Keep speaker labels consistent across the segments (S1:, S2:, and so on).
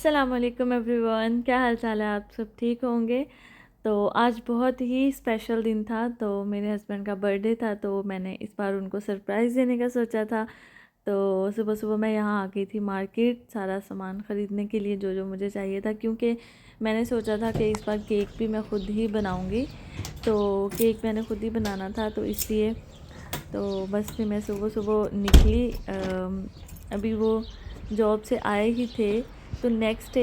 S1: अस्सलामुअलैकुम एवरीवन, क्या हाल चाल है? आप सब ठीक होंगे। तो आज बहुत ही स्पेशल दिन था। तो मेरे हस्बैंड का बर्थडे था, तो मैंने इस बार उनको सरप्राइज़ देने का सोचा था। तो सुबह सुबह मैं यहाँ आ गई थी मार्केट सारा सामान ख़रीदने के लिए, जो जो मुझे चाहिए था, क्योंकि मैंने सोचा था कि इस बार केक भी मैं ख़ुद ही बनाऊँगी। तो केक मैंने ख़ुद ही बनाना था, तो इसलिए तो बस फिर मैं सुबह सुबह निकली। अभी वो जॉब से आए ही थे, तो नेक्स्ट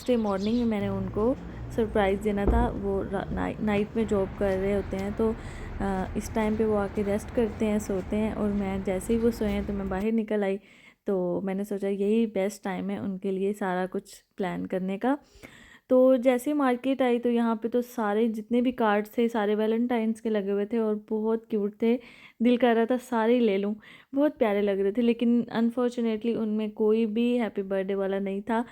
S1: डे मॉर्निंग में मैंने उनको सरप्राइज़ देना था। वो नाइट में जॉब कर रहे होते हैं, तो इस टाइम पे वो आके रेस्ट करते हैं, सोते हैं, और मैं जैसे ही वो सोए हैं तो मैं बाहर निकल आई। तो मैंने सोचा यही बेस्ट टाइम है उनके लिए सारा कुछ प्लान करने का। तो जैसे ही मार्केट आई तो यहाँ पे तो सारे जितने भी कार्ड्स थे सारे वैलेंटाइंस के लगे हुए थे और बहुत क्यूट थे। दिल कर रहा था सारे ही ले लूँ, बहुत प्यारे लग रहे थे, लेकिन अनफॉर्चुनेटली उनमें कोई भी हैप्पी बर्थडे वाला नहीं था।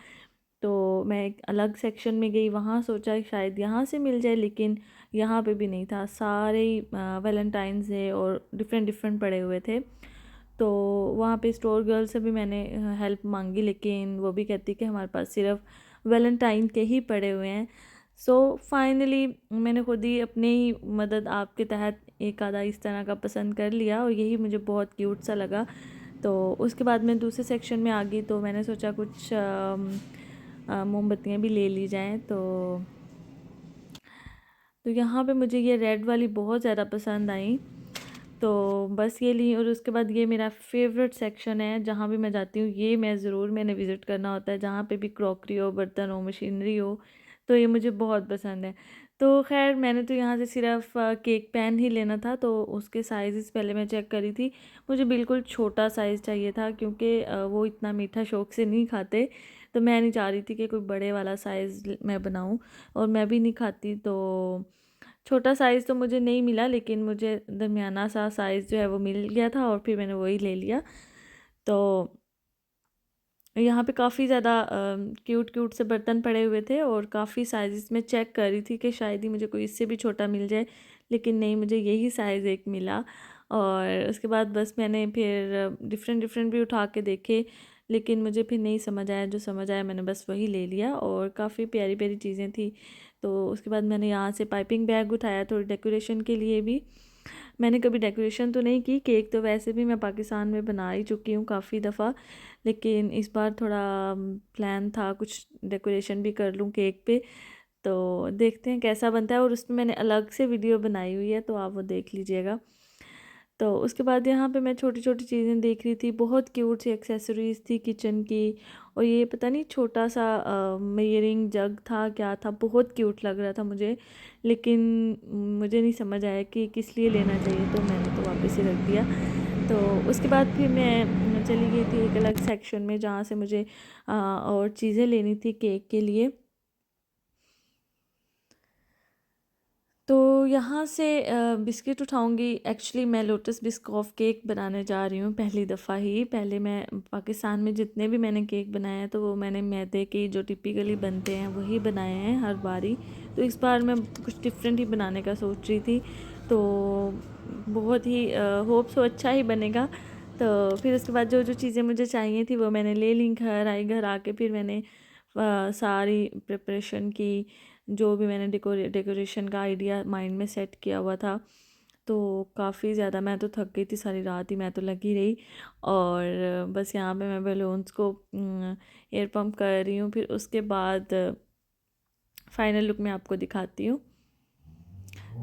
S1: तो मैं एक अलग सेक्शन में गई, वहाँ सोचा शायद यहाँ से मिल जाए, लेकिन यहाँ पे भी नहीं था। सारे ही वैलेंटाइंस डे और डिफरेंट डिफरेंट पड़े हुए थे। तो वहाँ पे स्टोर गर्ल से भी मैंने हेल्प मांगी, लेकिन वो भी कहती कि हमारे पास सिर्फ वैलेंटाइन के ही पड़े हुए हैं। सो फाइनली मैंने खुद ही अपने ही मदद आपके तहत एक आधा इस तरह का पसंद कर लिया, और यही मुझे बहुत क्यूट सा लगा। तो उसके बाद मैं दूसरे सेक्शन में आ गई, तो मैंने सोचा कुछ मोमबत्तियाँ भी ले ली जाएं। तो यहाँ पे मुझे ये रेड वाली बहुत ज़्यादा पसंद आई, तो बस ये ली। और उसके बाद ये मेरा फेवरेट सेक्शन है, जहाँ भी मैं जाती हूँ ये मैंने विज़िट करना होता है, जहाँ पे भी क्रॉकरी हो, बर्तन हो, मशीनरी हो, तो ये मुझे बहुत पसंद है। तो खैर मैंने तो यहाँ से सिर्फ केक पैन ही लेना था, तो उसके साइज़ पहले मैं चेक करी थी। मुझे बिल्कुल छोटा साइज़ चाहिए था, क्योंकि वो इतना मीठा शौक़ से नहीं खाते। तो मैं नहीं चाह रही थी कि कोई बड़े वाला साइज़ मैं बनाऊँ, और मैं भी नहीं खाती। तो छोटा साइज़ तो मुझे नहीं मिला, लेकिन मुझे दरमियाना सा साइज़ जो है वो मिल गया था, और फिर मैंने वही ले लिया। तो यहाँ पे काफ़ी ज़्यादा क्यूट क्यूट से बर्तन पड़े हुए थे, और काफ़ी साइज़ में चेक कर रही थी कि शायद ही मुझे कोई इससे भी छोटा मिल जाए, लेकिन नहीं, मुझे यही साइज़ एक मिला। और उसके बाद बस मैंने फिर डिफरेंट डिफरेंट भी उठा के देखे, लेकिन मुझे फिर नहीं समझ आया। जो समझ आया मैंने बस वही ले लिया, और काफ़ी प्यारी प्यारी चीज़ें थी। तो उसके बाद मैंने यहाँ से पाइपिंग बैग उठाया, थोड़ी डेकोरेशन के लिए भी। मैंने कभी डेकोरेशन तो नहीं की, केक तो वैसे भी मैं पाकिस्तान में बना ही चुकी हूँ काफ़ी दफ़ा, लेकिन इस बार थोड़ा प्लान था कुछ डेकोरेशन भी कर लूँ केक पे। तो देखते हैं कैसा बनता है, और उसमें मैंने अलग से वीडियो बनाई हुई है, तो आप वो देख लीजिएगा। तो उसके बाद यहाँ पे मैं छोटी छोटी चीज़ें देख रही थी, बहुत क्यूट सी एक्सेसरीज़ थी किचन की। और ये पता नहीं छोटा सा मेयरिंग जग था क्या था, बहुत क्यूट लग रहा था मुझे, लेकिन मुझे नहीं समझ आया कि किस लिए लेना चाहिए, तो मैंने तो वापस ही रख दिया। तो उसके बाद फिर मैं चली गई थी एक अलग सेक्शन में, जहाँ से मुझे और चीज़ें लेनी थी केक के लिए। तो यहाँ से बिस्किट उठाऊँगी। एक्चुअली मैं लोटस बिस्कॉफ केक बनाने जा रही हूँ पहली दफ़ा ही। पहले मैं पाकिस्तान में जितने भी मैंने केक बनाए हैं, तो वो मैंने मैदे के जो टिपिकली बनते हैं वही बनाए हैं हर बारी। तो इस बार मैं कुछ डिफरेंट ही बनाने का सोच रही थी, तो बहुत ही होप सो अच्छा ही बनेगा। तो फिर उसके बाद जो जो चीज़ें मुझे चाहिए थी वो मैंने ले ली, घर आई। घर आके फिर मैंने सारी प्रिपरेशन की, जो भी मैंने डेकोरेशन का आइडिया माइंड में सेट किया हुआ था। तो काफ़ी ज़्यादा मैं तो थक गई थी, सारी रात ही मैं तो लगी रही। और बस यहाँ पे मैं बैलून्स को एयर पंप कर रही हूँ। फिर उसके बाद फाइनल लुक मैं आपको दिखाती हूँ।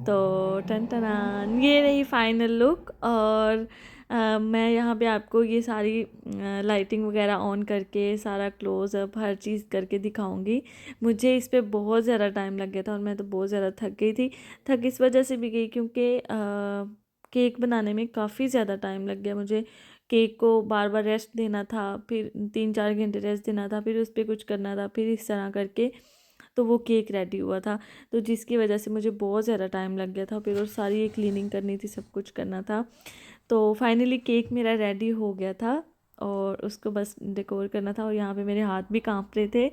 S1: तो टन टनान, ये रही फाइनल लुक। और मैं यहाँ पे आपको ये सारी लाइटिंग वगैरह ऑन करके सारा क्लोज़अप हर चीज़ करके दिखाऊंगी। मुझे इस पे बहुत ज़्यादा टाइम लग गया था, और मैं तो बहुत ज़्यादा थक गई थी। थक इस वजह से भी गई क्योंकि केक बनाने में काफ़ी ज़्यादा टाइम लग गया मुझे। केक को बार बार रेस्ट देना था, फिर 3-4 घंटे रेस्ट देना था, फिर उस पर कुछ करना था, फिर इस तरह करके तो वो केक रेडी हुआ था। तो जिसकी वजह से मुझे बहुत ज़्यादा टाइम लग गया था, फिर और सारी ये क्लीनिंग करनी थी, सब कुछ करना था। तो फाइनली केक मेरा रेडी हो गया था, और उसको बस डेकोर करना था। और यहाँ पे मेरे हाथ भी कांप रहे थे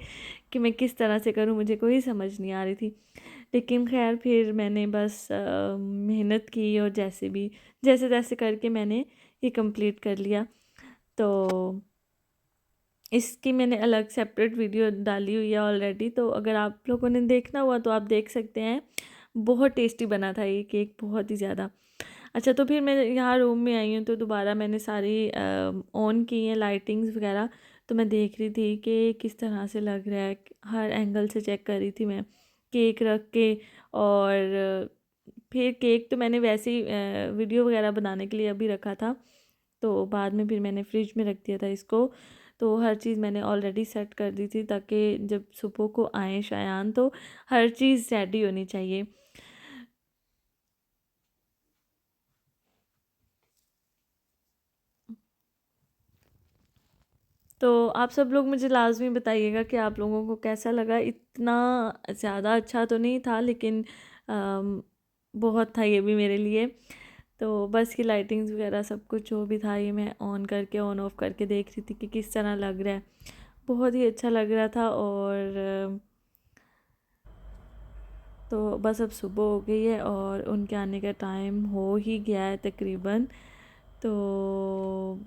S1: कि मैं किस तरह से करूँ, मुझे कोई समझ नहीं आ रही थी। लेकिन खैर फिर मैंने बस मेहनत की, और जैसे तैसे करके मैंने ये कंप्लीट कर लिया। तो इसकी मैंने अलग सेपरेट वीडियो डाली हुई है ऑलरेडी, तो अगर आप लोगों ने देखना हुआ तो आप देख सकते हैं। बहुत टेस्टी बना था ये केक, बहुत ही ज़्यादा। अच्छा, तो फिर मैं यहाँ रूम में आई हूँ तो दोबारा मैंने सारी ऑन की हैं लाइटिंग्स वगैरह। तो मैं देख रही थी कि किस तरह से लग रहा है, हर एंगल से चेक कर रही थी मैं केक रख के। और फिर केक तो मैंने वैसे ही वीडियो वगैरह बनाने के लिए अभी रखा था, तो बाद में फिर मैंने फ्रिज में रख दिया था इसको। तो हर चीज़ मैंने ऑलरेडी सेट कर दी थी ताकि जब सुबह को आए शायान तो हर चीज़ रेडी होनी चाहिए। तो आप सब लोग मुझे लाज़मी बताइएगा कि आप लोगों को कैसा लगा। इतना ज़्यादा अच्छा तो नहीं था, लेकिन बहुत था ये भी मेरे लिए। तो बस ये लाइटिंग्स वगैरह सब कुछ जो भी था ये मैं ऑन करके ऑन ऑफ करके देख रही थी कि किस तरह लग रहा है। बहुत ही अच्छा लग रहा था। और तो बस अब सुबह हो गई है और उनके आने का टाइम हो ही गया है तकरीबन। तो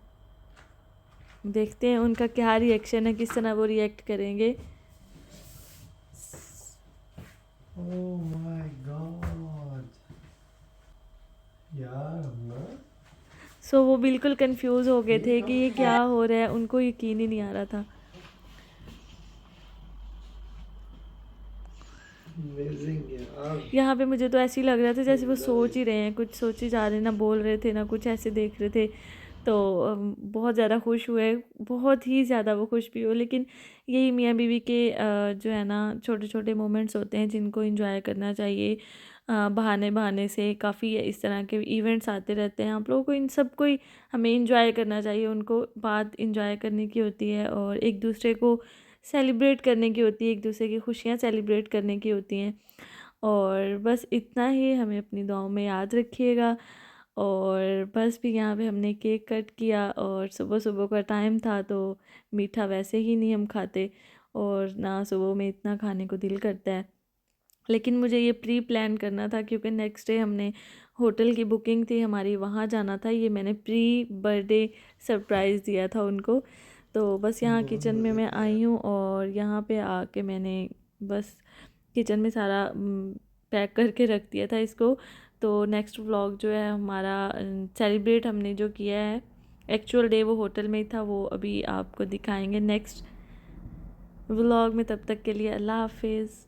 S1: देखते हैं उनका क्या रिएक्शन है, किस तरह वो रिएक्ट करेंगे।
S2: Oh my God. यार ना
S1: सो वो बिल्कुल कंफ्यूज हो गए थे कि ये क्या हो रहा है, उनको यकीन ही नहीं आ रहा था।
S2: अमेजिंग यार।
S1: यहाँ पे मुझे तो ऐसे ही लग रहा था जैसे वो सोच ही रहे हैं, कुछ सोच ही जा रहे हैं, ना बोल रहे थे ना कुछ, ऐसे देख रहे थे। तो बहुत ज़्यादा खुश हुए, बहुत ही ज़्यादा वो खुश भी हुए। लेकिन यही मियाँ बीवी के जो है ना छोटे छोटे मोमेंट्स होते हैं जिनको एंजॉय करना चाहिए। बहाने बहाने से काफ़ी इस तरह के इवेंट्स आते रहते हैं, आप लोगों को इन सब को ही हमें एंजॉय करना चाहिए। उनको बात एंजॉय करने की होती है और एक दूसरे को सेलिब्रेट करने की होती है, एक दूसरे की खुशियाँ सेलिब्रेट करने की होती हैं। और बस इतना ही हमें अपनी दुआओं में याद रखिएगा। और बस भी यहाँ पे हमने केक कट किया और सुबह सुबह का टाइम था तो मीठा वैसे ही नहीं हम खाते, और ना सुबह में इतना खाने को दिल करता है। लेकिन मुझे ये प्री प्लान करना था क्योंकि नेक्स्ट डे हमने होटल की बुकिंग थी हमारी, वहाँ जाना था। ये मैंने प्री बर्थडे सरप्राइज़ दिया था उनको। तो बस यहाँ
S2: बहुत
S1: किचन में
S2: मज़े
S1: मैं
S2: किया
S1: आई
S2: यार।
S1: हूँ और यहाँ पे आके मैंने बस किचन में सारा पैक करके रख दिया था इसको। तो नेक्स्ट व्लॉग जो है हमारा सेलिब्रेट हमने जो किया है, एक्चुअल डे वो होटल में ही था, वो अभी आपको दिखाएंगे नेक्स्ट व्लॉग में। तब तक के लिए अल्लाह हाफिज़।